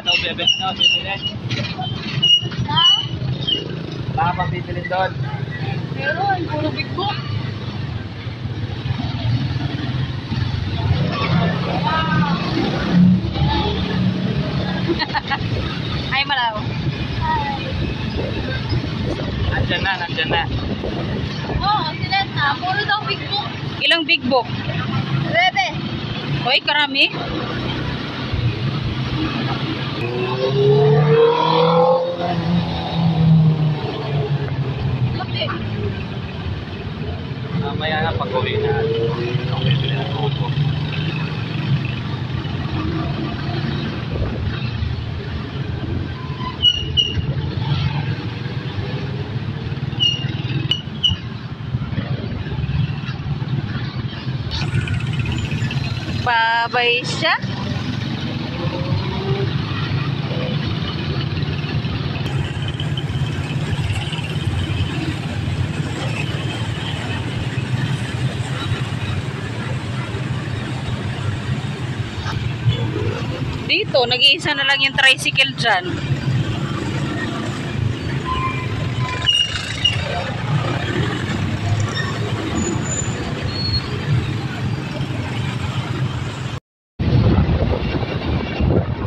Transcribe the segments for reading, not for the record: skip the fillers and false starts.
daw bebe, ano, bibilin? Ha? Baka pang bibilin doon. Meron, puro big book. Ay, malaw. Nandyan na, nandyan na. Oo, sila na. Puro daw big book. Ilang big book? Bebe. Hoy, karami. Laki. Mamaya na pag-uwi na. Ang bibili ng upo. Babay siya. Dito, nag-iisa na lang yung tricycle dyan.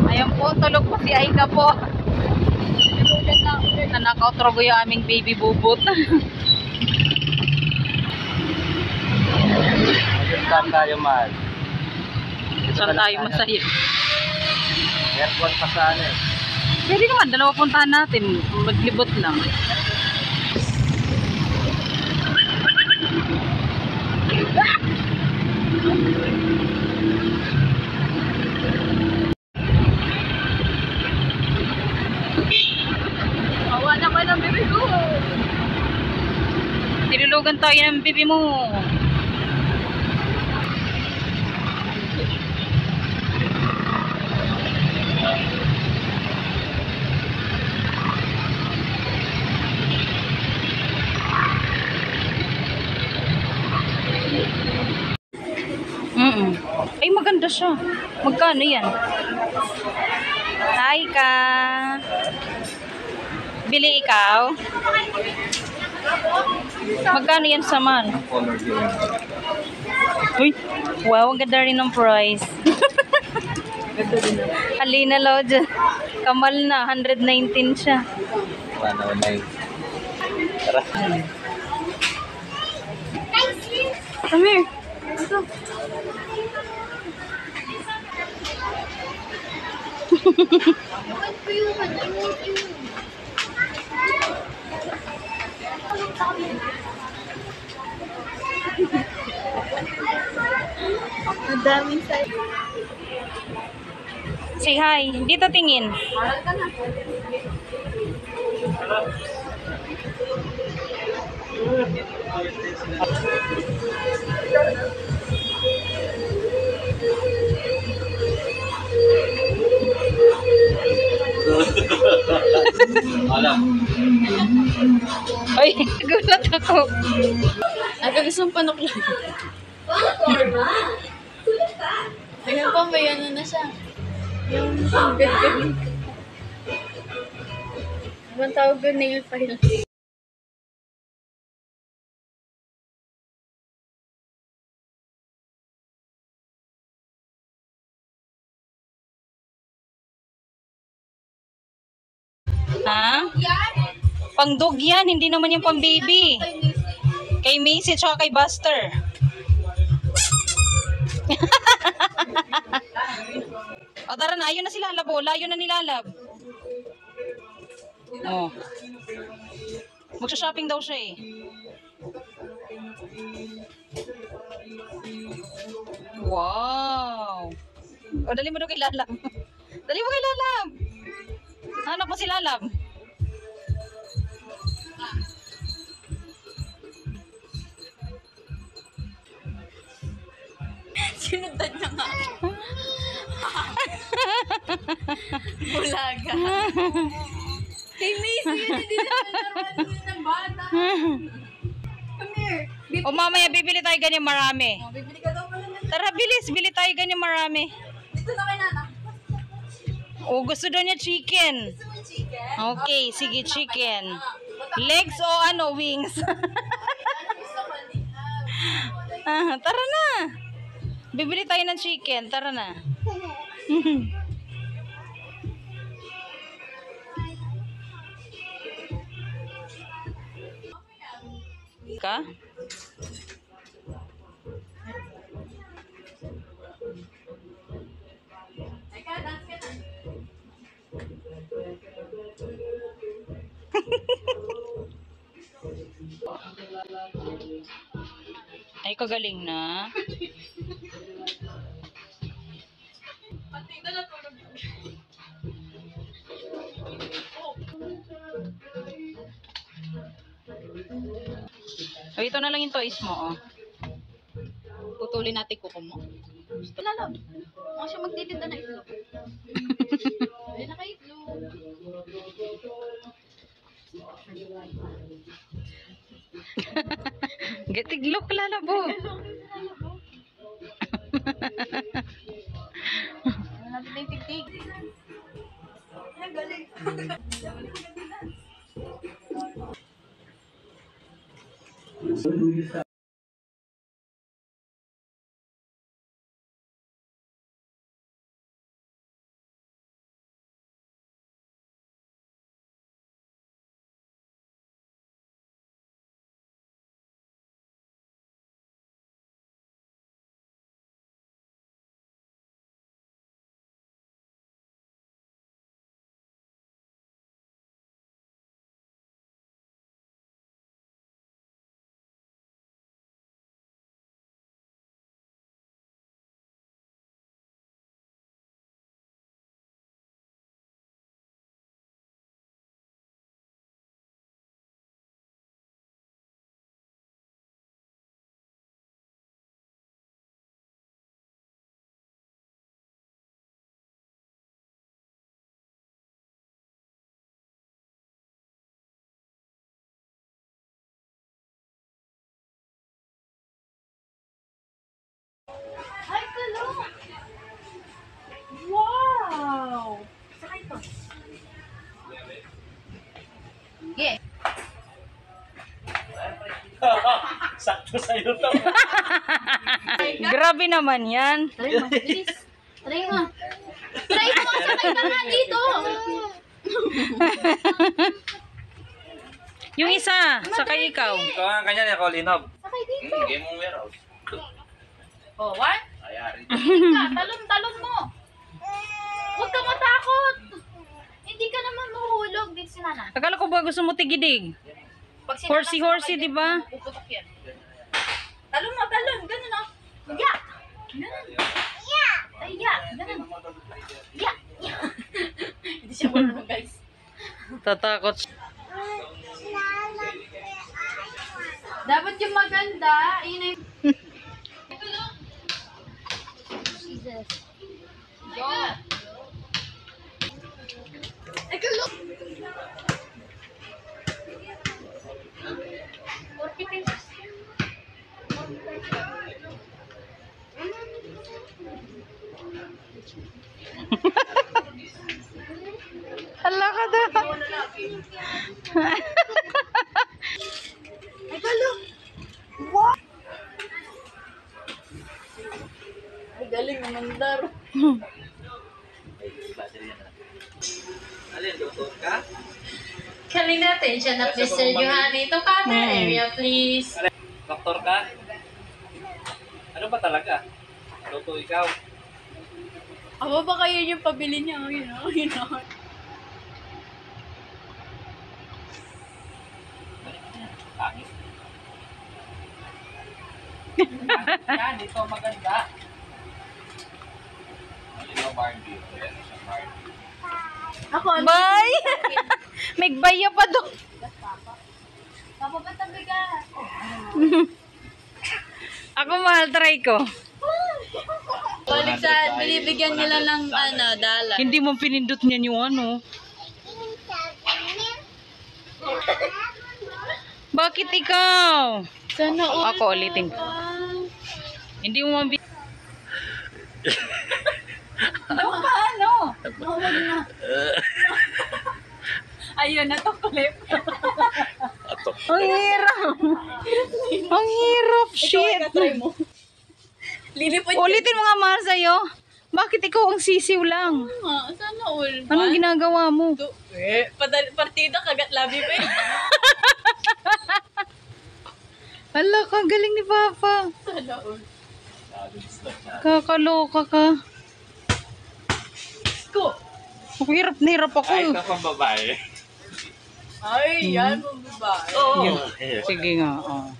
Ayan po, tulog po si Aika po. Nanakaw-trogo yung aming baby bubot. Saan tayo, mahal? Saan tayo masaya? Airport pa saan eh. Pwede naman, dalawa puntahan natin. Maglibot lang. Awa na ko ng bebe ko. Tinulugan tayo ng bibi mo. Ay, maganda siya. Magkano yan? Hi ka. Bili ikaw? Magkano yan sa man? Color green. Uy, wow, ang ganda rin ng price. Halina Lodge. Kamal na, 119 siya. Paano na yun? Tara. Come here. Ito. Ang daming size. Say hi. Dito tingin. Mahal ka na. Alam. Ay, gulat ako. Nagkagisang panok lang. Tingnan po, may ano na siya. Yung gad-gad. Ang tawag ko, nail file. Ha? Pangdog yan, hindi naman yung pang baby. Kay Macy tsaka kay Buster. O tara na, ayun na sila labo. Layo na nilalab. Oh. Magsha-shopping daw siya eh. Wow. O dali mo daw kay Lalab. Dali mo kay Lalab. Hanap mo si Lalab. Sinundan niya nga. Bulaga. Kay Macy, hindi naman naman yun ng bata. Come here. O mamaya bibili tayo ganyan marami. Oh, bibili ka daw pala na. Tara bilis, bili tayo ganyan marami. Dito na kay Nana. O, gusto daw niya chicken. Gusto mo chicken? Okay, sige, chicken. Legs o ano, wings? Ano gusto ko? Tara na. Bibili tayo ng chicken. Tara na. Ka? Eka, dance ka na. Ay, kagaling na. Pati na natulog. O, ito na lang yung toys mo, oh. Putulin natin kuko mo. Gusto na lang. Ako siya magtitinda na itlog. Ayun na kayo itlog. Gatiglok, lalabo. Ano natin na yung tigtig? Ay, galing. Ay, talong! Wow! Saka ito. Yeah. Sakto sa'yo to. Grabe naman yan. Try mo, please. Try mo. Try mo, sakay ka nga dito. Yung isa, sakay ikaw. Ikaw nga kanya niya, Kolinob. Sakay dito. Game mong warehouse. Oh, what? Ayari. Talon mo. Huwag ka matakot. Hindi ka naman mahuhulog. Dito si Nana. Akala ko ba gusto mo tigidig? Pag si Horsey-horsey, di ba? Puputok yan. Talon mo, talon. Ganun o. Yeah. Ganun. Yeah. Ay, yeah. Ganun. Yeah. Yeah. Hindi siya marunong, guys. Tatakot. Dapat yung maganda. Yun na yung... Jesus. Yeah. Eka, look. 40 pesos. Hala ka daw. Eka, look. What? Ay, galing naman daro. Alin, doktor ka? Galing natin siya na Mr. Johanny. To counter area, please. Alin, doktor ka? Ano ba talaga? Doktor ikaw? Aba ba kayo yung pabili niya? Yun o. Pangit. Yan, ito maganda. Ano yung Barbie? Yan, isang Barbie. Ako, Bye! May baya pa doon. Papa, ba't ang bigat? Ako mahal, try ko. Balik sa, binibigyan nila ng dala. Hindi mo pinindot niyan yung ano. Bakit ikaw? Sana all. Ako ulitin ko. Hindi mo mabi... Paano? Huwag na. Ayun, natuklip. Ang hirap. Ang hirap, shit. mo. Lilipad Ulitin mo nga, mahal, sa'yo. Bakit ikaw ang sisiw lang? Sana all. Anong ginagawa mo? Partida kagat labi pa eh. Hala ka, galing ni Papa. Sana all. Kakaloka ka. Ko. Hirap na hirap ako. Ay, ito pang babae. Ay, yan mo babae. Oo. Sige nga, oh.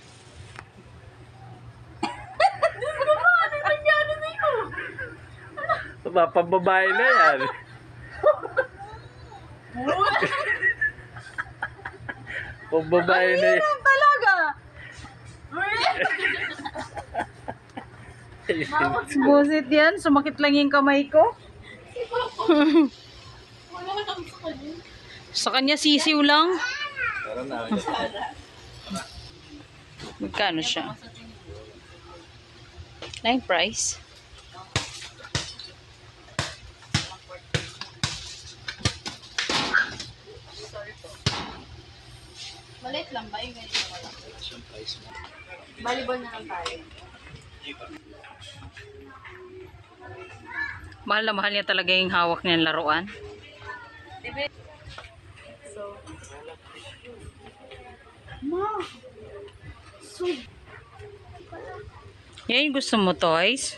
Pambabae na yan. Pambabae na yan. Hirap talaga. Busit yan, sumakit lang yung kamay ko. Wala lang sa kanya. Sa kanya sisiw lang. Pero na. Magkano siya? Line price? Maliit lang ba yung ganito? Volleyball na lang tayo. Mahal na mahal niya talaga yung hawak niyang laruan. So, Yan yung gusto mo, toys?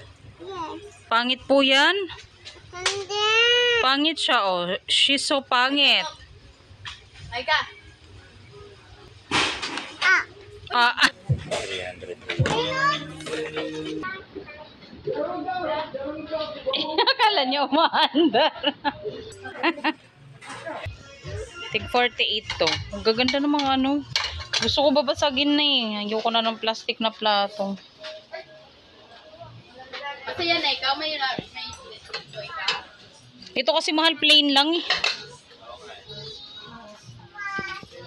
Pangit po yan? Pangit siya, oh. She's so pangit. ay ka. Ah, ah. 300. Akala niyo umaandar. Tig 48 to. Ang gaganda ng mga ano. Gusto ko babasagin na eh. Ayoko na ng plastic na plato. Kasi yan eh, ikaw may enjoy ka. Ito kasi mahal plain lang eh.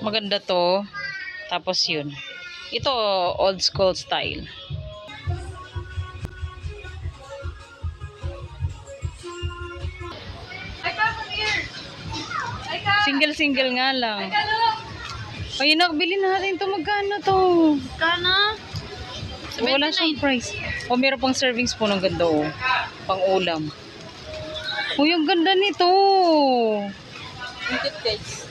Maganda to. Tapos yun. Ito old school style. Ay ka, come here. Ay ka. Single nga lang. Ay ka, look. Ayun na, bilhin natin to. Magkano to? Kana? Wala siyang price. O meron pang serving spoon. Ang ganda oh. Pang ulam. Uy, ang ganda nito. Cute guys.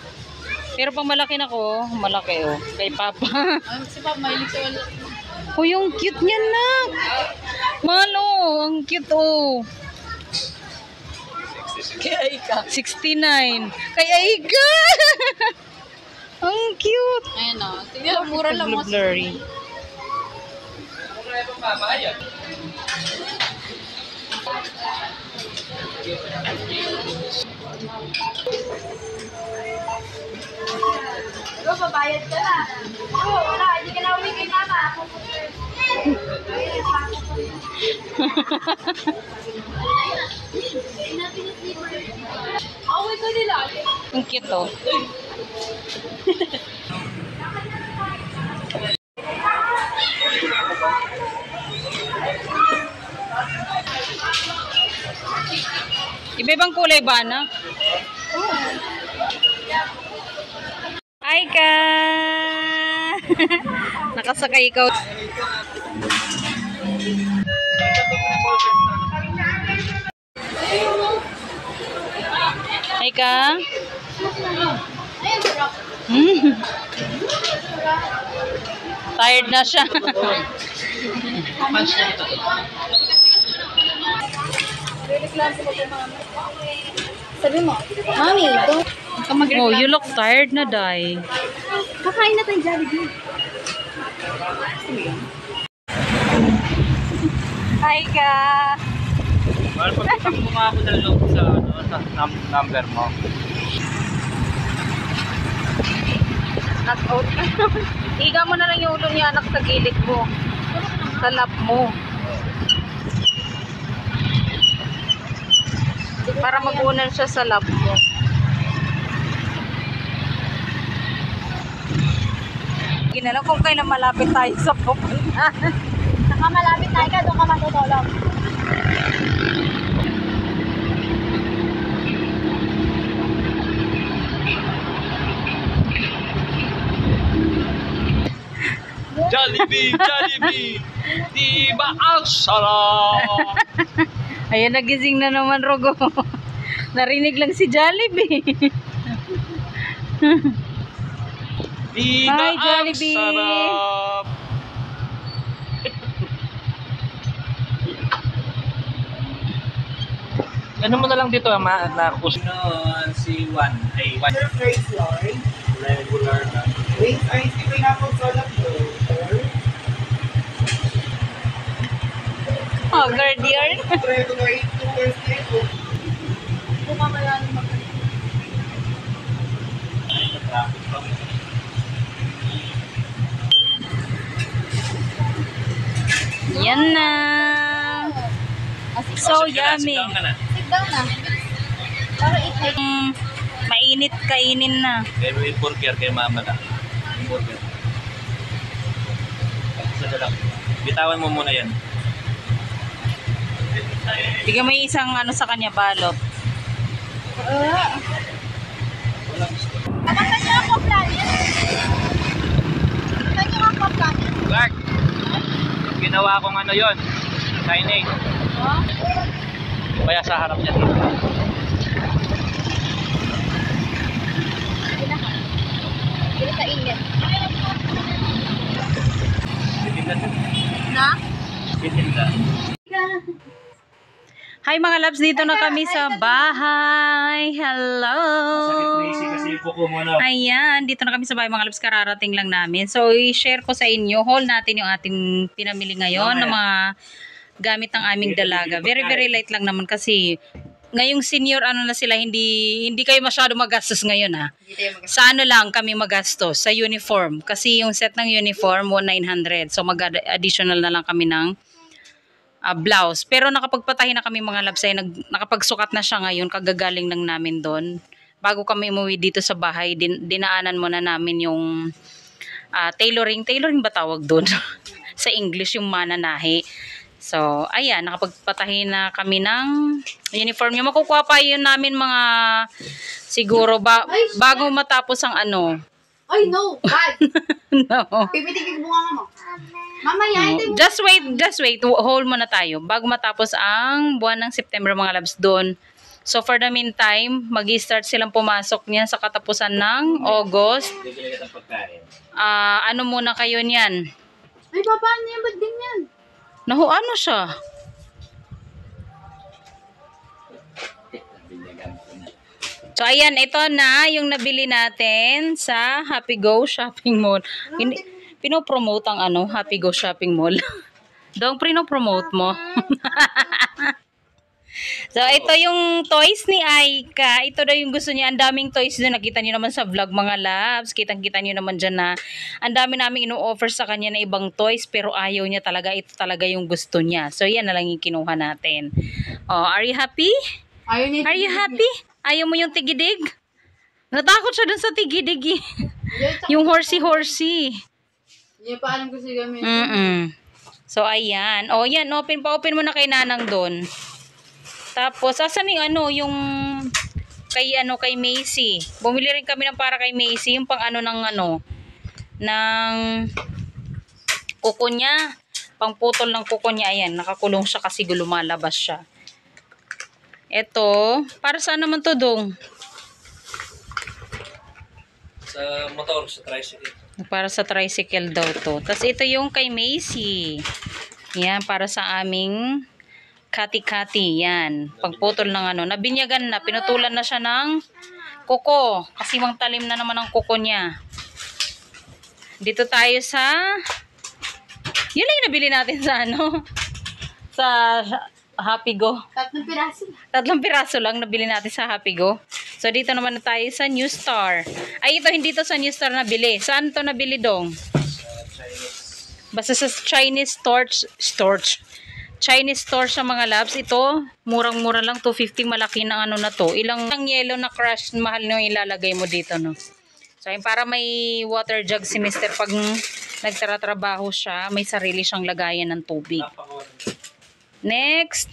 Pero pang malaki na ko. Malaki oh. Kay Papa. Si Papa, mahilig sa wala. Uy, yung cute niya na. Malo, ang cute oh. Kaya ika. 69. Kay Aiga. Ang cute. Ayan o. Tignan, mura lang mo. Blurry. Mura yung babae. Bro, babayad ka na. Bro, wala. Hindi ka na uli kay mama. Away ka nila. Ang cute oh. Iba-ibang kulay ba na? Hi ka! Nakasakay ikaw. Hi ka! Ayun, bro. Tired na siya. Sabi mo, Mami, don't... Oh, you look tired na, Day. Kakain na tayo Jollibee. Hi ka! Mahal, pag bumaka ko sa loob sa, number mo. Knock out ka. Higa mo na lang yung ulo niya, anak, sa gilid mo. Sa lap mo. Para mag-unan siya sa lap mo. Ginala kung kailan malapit tayo sa pupuntahan. Saka malapit tayo ka, doon ka matutulog. Jollibee, Jollibee. Di ba ang sarap? Ayan, nagising na naman, Rogo. Narinig lang si Jollibee. Di ba Hi, ang Jollibee. sarap? Ano mo na lang dito, ama, na puso si Juan. Ay, Juan. Price line. Regular na. Wait, ay, hindi pineapple salad burger. Oh, Guardian. Regular 8 Thursday. Kung mamaya nang Traffic pa. Yan na. So yummy. Sit down ka na. sit down na. Para i-take. Mainit kainin na. Pero yung burger kay mama na. Yung burger. Isa na lang. Bitawan mo muna yan. Bigyan mo yung isang ano sa kanya, balot. Anak niyo ako planet. Anak niyo ako planet. Clark! Yung ginawa kong ano yun. Chinese. Oh? Kaya sa harap niya. Dito sa init. Bitinda. Na? Bitinda. Hi mga loves, dito na kami sa bahay. Hello! Kasi yung kuko mo na. Ayan, dito na kami sa bahay mga loves, kararating lang namin. So, i-share ko sa inyo, haul natin yung ating pinamili ngayon ng mga gamit ng aming dalaga. Very, very light lang naman kasi ngayong senior, ano na sila, hindi kayo masyado magastos ngayon ha. Sa ano lang kami magastos, sa uniform. Kasi yung set ng uniform, 1,900. So, mag-additional na lang kami ng blouse. Pero nakapagpatahin na kami mga labs ay nakapagsukat na siya ngayon, kagagaling lang namin doon. Bago kami umuwi dito sa bahay, dinaanan muna namin yung tailoring. Tailoring ba tawag doon? Sa English, yung mananahi. So, ayan, nakapagpatahin na kami ng uniform. Yung makukuha pa yun namin mga siguro bago matapos ang ano. Ay, no! Bad! No. Pipitigil mo nga mo. Mamaya, hindi mo. Just wait. Hold muna tayo. Bago matapos ang buwan ng September mga labs doon. So for the meantime, mag-i-start silang pumasok niyan sa katapusan ng August. Bibili ka ng pagkain. Ano muna kayo niyan? Ay, paano yan? Ba't din yan? Nahu, ano siya? So ayan, ito na yung nabili natin sa Happy Go Shopping Mall. Pinopromote ang ano, Happy Go Shopping Mall. Dong, pinopromote mo. So, ito yung toys ni Aika. Ito daw yung gusto niya. Ang daming toys doon. Nakita niyo naman sa vlog mga labs. Kitang-kita niyo naman dyan na ang dami namin ino-offer sa kanya na ibang toys pero ayaw niya talaga. Ito talaga yung gusto niya. So, yan na lang yung kinuha natin. Oh, are you happy? Ayaw niya. Are you happy? Ayaw mo yung tigidig? Natakot siya dun sa tigidig eh. Yung horsey-horsey. Hindi pa alam ko siya gamit. So, ayan. O, yan. Open mo na kay Nanang doon. Tapos, asan yung ano, yung kay Macy. Bumili rin kami ng para kay Macy. Yung pang ano ng ano, ng kuko niya. Pang putol ng kuko niya. Ayan, nakakulong siya kasi lumalabas siya. Ito, para saan naman to, Dong? Sa motor, sa tricycle. Para sa tricycle daw to. Tapos ito yung kay Macy. Yan, para sa aming kati-kati. Yan. Pagputol ng ano. Nabinyagan na. Pinutulan na siya ng kuko. Kasi mang talim na naman ang kuko niya. Dito tayo sa... Yun lang yung nabili natin sa ano. Sa Happy Go. 3 piraso. 3 piraso lang nabili natin sa Happy Go. So, dito naman na tayo sa New Star. Ay, ito hindi to sa New Star nabili. Saan to nabili, Dong? Basta sa Chinese Chinese store sa mga labs. Ito, murang-mura lang. 250, malaki na ano na to. Ilang yellow na crush, mahal nyo ilalagay mo dito, no? So, ayun, para may water jug si Mr. Pag nagtratrabaho siya, may sarili siyang lagayan ng tubig. Next.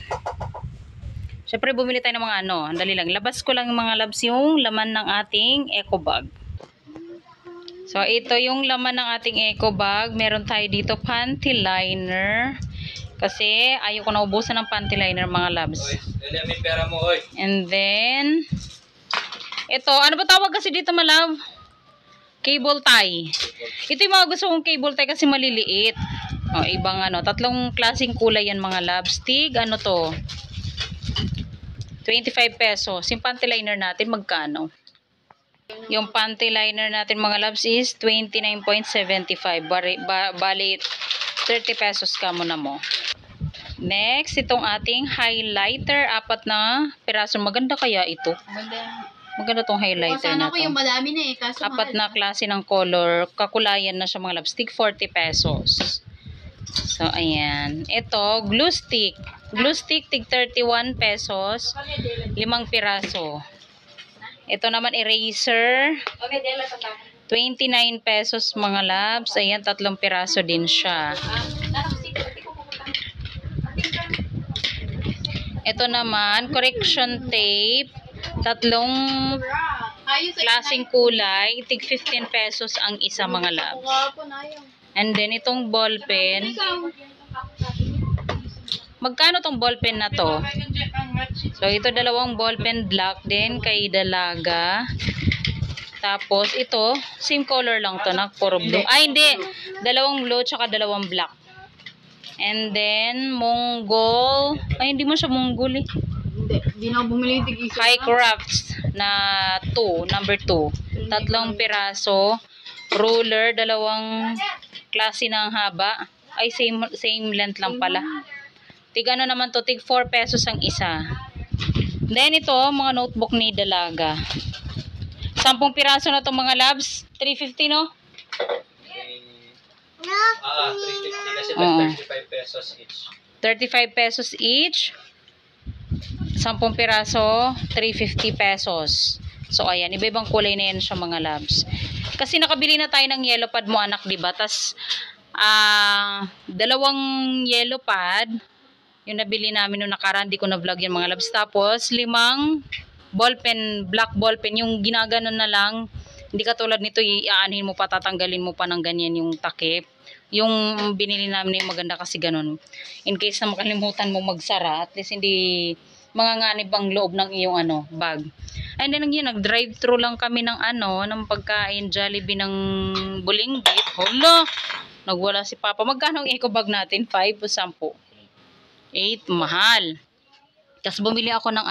Siyempre, bumili tayo ng mga ano. Andali lang. Labas ko lang yung mga labs yung laman ng ating eco bag. So, ito yung laman ng ating eco bag. Meron tayo dito panty liner. Kasi, ayoko na ubusan ng panty liner, mga loves. Oy, Delia, may pera mo, oy. And then, ito, ano ba tawag kasi dito, malav? Cable tie. Ito yung mga gusto kong cable tie kasi maliliit. O, ibang ano, tatlong klaseng kulay yan, mga loves. Tig, ano to? 25 pesos. Yung panty liner natin, magkano? Yung panty liner natin, mga loves, is 29.75. Bali, 30 pesos ka muna mo. Next, itong ating highlighter. 4 na piraso. Maganda kaya ito? Maganda tong highlighter na Sana ko to. yung madami na eh. Kaso 4 na klase ng color. Kakulayan na siya, mga loves. Stick 40 pesos. So, ayan. Ito, glue stick. Glue stick, tig 31 pesos. 5 piraso. Ito naman, eraser. 29 pesos, mga loves. Ayan, 3 piraso din siya. Ito naman, correction tape. 3 klaseng kulay. Tig 15 pesos ang isa, mga loves. And then, itong ball pen. Magkano tong ball pen na to? So, ito 2 ball pen black din kay Dalaga. Tapos, ito, same color lang to na, puro blue. Ay, hindi. 2 blue, tsaka 2 black. And then, Mongol. Ay, hindi mo siya Mongol eh. Hindi na ako bumili yung tig-isa. High crafts na 2, number 2. 3 piraso. Ruler, 2 klase ng haba. Ay, same length lang pala. Tig ano naman to, tig 4 pesos ang isa. Then ito, mga notebook ni Dalaga. 10 piraso na to, mga labs. 350, no? 350 kasi 35 pesos each. 35 pesos each. 10 piraso, 350 pesos. So, ayan. Iba-ibang kulay na yan siya, mga labs. Kasi nakabili na tayo ng yellow pad mo, anak, diba? Tas, 2 yellow pad. Yung nabili namin nung nakaraan, di ko na-vlog yan, mga labs. Tapos, 5 ballpen, black ballpen. Yung ginaganon na lang. Hindi katulad nito, iaanhin mo pa, tatanggalin mo pa ng ganyan yung takip. Yung binili namin yung maganda kasi ganun. In case na makalimutan mo magsara, at least hindi manganganib ang loob ng iyong bag. And then yun, nag-drive-thru lang kami ng ng pagkain, Jollibee ng Bulinggit. Hala, nagwala si Papa. Magkano ang eco bag natin? 5 o 10? 8, mahal. Tapos bumili ako ng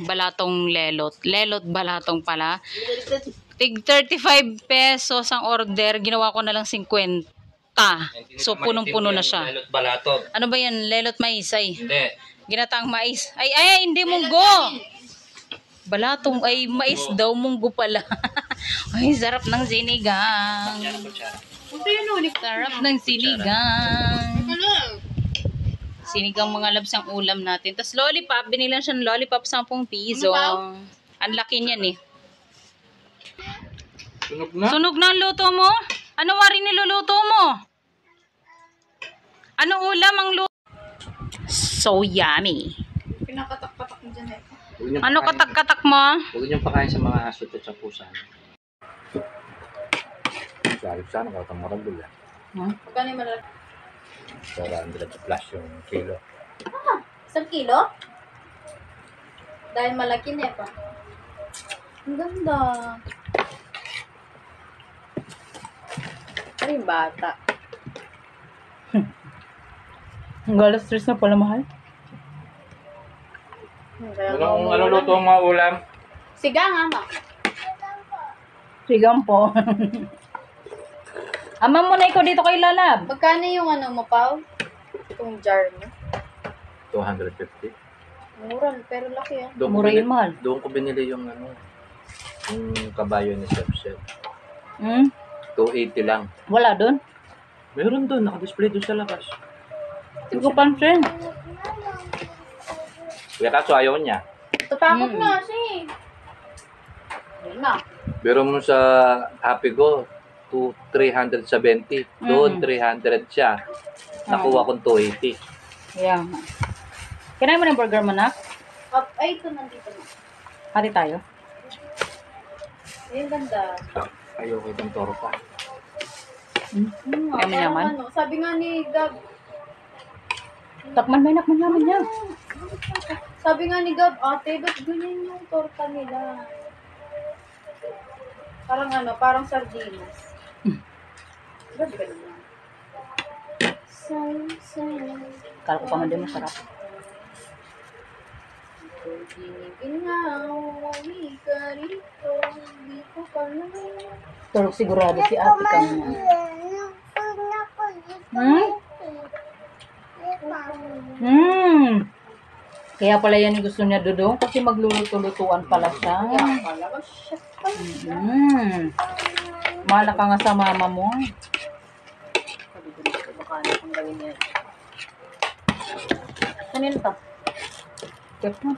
balatong lelot. Lelot balatong pala. Tig 35 pesos ang order. Ginawa ko na lang 50. So, punong-puno na siya. Lelot balatog. Ano ba yan? Lelot mais ay. Hindi. Ginataang mais. Ay, hindi munggo. Balatong, ay, mais daw, munggo pala. Ay, sarap ng sinigang. Sarap ng sinigang. Sinigang, mga labs, ang ulam natin. Tapos lollipop, binilang siya ng lollipop 10 piso. Ang laki niyan eh. Sunog na? Sunog na ang luto mo? Ano wari niluluto mo? Ano ulam ang luto? So yummy. Pinakatak-patak mo dyan eh. Ano katak-katak mo? Huwag niyong pakain sa mga aso at sa pusa. Sana ka itong maragul yan. Magkano yung malaki? 400 plus yung kilo. 1 kilo? Dahil malaki na pa. Ang ganda. Ano yung bata? Ang galas stress na pala, mahal. Ano luto ang mga ulam? Sigang, ama. Sigang po. Ama mo na ikaw dito kay Lalab. Magkano yung mo, Pao? Itong jar mo? 250. Mura, pero laki ah. Mura yun, mahal. Doon ko binili yung yung kabayo ni Chef Chef. 280 lang. Wala doon? Meron doon, naka-display doon sa labas. Hindi ko pansin. Kaya kaso ayaw niya. Tatakot na kasi. Yun na. Pero mo sa Happy Go, 370. Doon, 300 siya. Nakuha kong 280. Yeah. Kinain mo ng burger mo na? Ay, ito nandito na. Hati tayo. Ayun, ganda. Ayoko itong torta. Kaya mayaman. Ano, sabi nga ni Gab, Takman, may nakman naman niya. sabi nga ni Gab, ate, ba't ganyan yung torta nila? Parang ano, parang sardinas. Ba't ganyan? Kala ko pa man din masarap. Uwi ka rito, di ko pa lang. Pero sigurado si ate kang Kaya pala yan yung gusto niya, Dudong, kasi magluluto-lutuan pala siya. Kaya pala ko, chef pala siya. Mahala ka nga sa mama mo. Sabi ko dito, baka ano kung gawin niya. Kanino to? Chef mo.